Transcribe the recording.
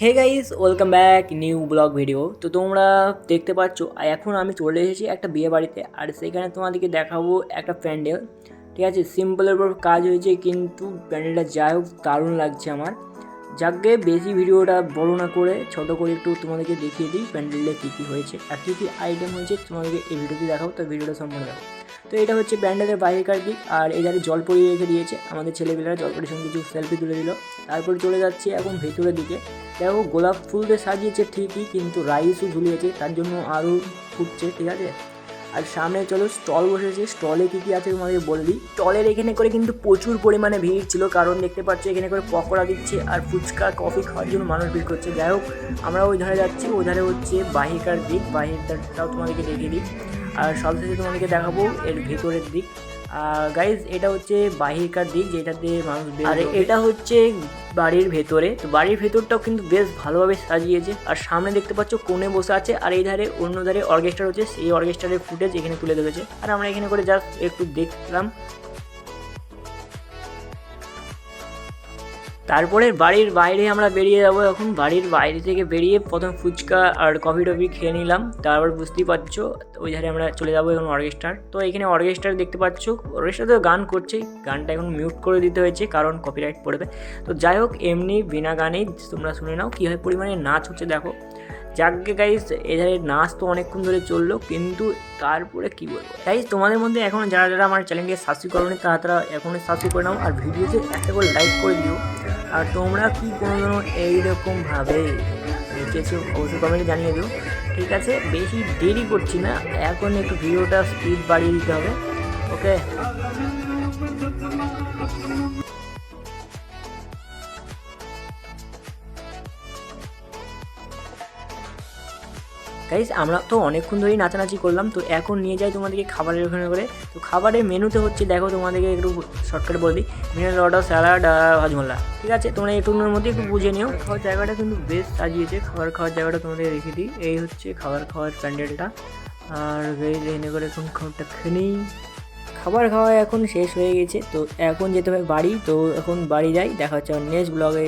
হে guys, welcome back new blog video. তো তোমরা দেখতে পাচ্ছ এখন আমি চলে এসেছি একটা বিয়ে বাড়িতে, আর সেখানে তোমাদেরকে দেখাবো একটা প্যান্ডেল। ঠিক আছে, সিম্পলের উপর কাজ হয়েছে, কিন্তু প্যান্ডেলটা যাই হোক দারুণ লাগছে আমার। যাকে বেশি ভিডিওটা বড় না করে ছোটো করে একটু তোমাদেরকে দেখিয়ে দিই প্যান্ডেলে কী কী হয়েছে আর কী কী আইটেম হয়েছে তোমাদেরকে এই ভিডিওতে দেখাবো। তো ভিডিওটা সম্পূর্ণ দেখো। তো এটা হচ্ছে প্যান্ডেলের বাইরেকার দিক, আর এধারে জল পরিয়ে রেখে দিয়েছে আমাদের ছেলেপেলেরা, জল পরির সঙ্গে কিছু সেলফি তুলে দিল। তারপর চলে যাচ্ছি এখন ভেতরের দিকে। দেখো গোলাপ ফুল দিয়ে সাজিয়েছে ঠিকই, কিন্তু রাইসও ঝুলিয়েছে, তার জন্য আরও ফুটছে। ঠিক আছে, আর সামনে চলো স্টল বসেছে। স্টলে কী কী আছে তোমাদের বলবি। স্টলের এখানে করে কিন্তু প্রচুর পরিমাণে ভিড় ছিল, কারণ দেখতে পাচ্ছ এখানে করে পকোড়া দিচ্ছে আর ফুচকা কফি খাওয়ার জন্য মানুষ ভিড় করছে। যাই হোক, আমরা ওই ধারে যাচ্ছি, ওই ধারে হচ্ছে বাহিকার দিক, বাহিরটাও তোমাদেরকে দেখিয়ে দিই। আর সবশেষে তোমাদেরকে দেখাবো এর ভেতরের দিক। গাইজ, এটা হচ্ছে বাহিরকার দিক যেটাতে মানুষ, আর এটা হচ্ছে বাড়ির ভেতরে। তো বাড়ির ভেতরটাও কিন্তু বেশ ভালোভাবে সাজিয়েছে, আর সামনে দেখতে পাচ্ছ কোণে বসে আছে, আর এই ধারে অন্য ধারে অর্কেস্ট্রা হচ্ছে, সেই অর্কেস্ট্রারের ফুটেজ এখানে তুলে ধরেছে। আর আমরা এখানে করে জাস্ট একটু দেখলাম। তারপরে বাড়ির বাইরে আমরা বেরিয়ে যাবো। এখন বাড়ির বাইরে থেকে বেরিয়ে প্রথম ফুচকা আর কফি টফি খেয়ে নিলাম, তারপর বুঝতেই পারছো ওই ধারে আমরা চলে যাবো এখন অর্কেস্ট্রার। তো এখানে অর্কেস্ট্রার দেখতে পাচ্ছ, অর্কেস্ট্রা তো গান করছে, গানটা এখন মিউট করে দিতে হয়েছে কারণ কপিরাইট পড়বে। তো যাই হোক, এমনি বিনা গানেই তোমরা শুনে নাও কীভাবে পরিমাণে নাচ হচ্ছে দেখো। যাকে গাইজ, এধারে নাচ তো অনেকক্ষণ ধরে চললো, কিন্তু তারপরে কী বলবো গাইজ, তোমাদের মধ্যে এখন যারা যারা আমার চ্যানেলকে সাবস্ক্রাইব করোনি তারা এখনই সাবস্ক্রাইব করে নাও, আর ভিডিওতে একটা করে লাইক করে দিও। আর তোমরা কি কোনো এইরকমভাবে লিখেছো অবশ্যই কমেন্টে জানিয়ে দিও। ঠিক আছে, বেশি দেরি করছি না, এখন একটু ভিডিওটা স্পিড বাড়িয়ে দিতে হবে। ওকে, গাইজ আমরা তো অনেকক্ষণ ধরেই নাচানাচি করলাম। তো এখন নিয়ে যাই তোমাদেরকে খাবারের ওখানে করে। তো খাবারের মেনুতে হচ্ছে দেখো, তোমাদেরকে একটু শর্টকাটে বলে দিই। Mineral water, salad, Hajmola. ঠিক আছে, তোমরা একটুর মধ্যে একটু বুঝে নিও। খাওয়ার জায়গাটা কিন্তু বেশ সাজিয়েছে, খাবার খাওয়ার জায়গাটা তোমাদের রেখে দিই। এই হচ্ছে খাবার খাওয়ার প্যান্ডেলটা। আর গাইজ এনে করে এখন খাবারটা খেয়ে নিই। খাবার খাওয়া এখন শেষ হয়ে গেছে, তো এখন যেতে হবে বাড়ি। তো এখন বাড়ি যাই, দেখা হচ্ছে নেক্সট ব্লগে।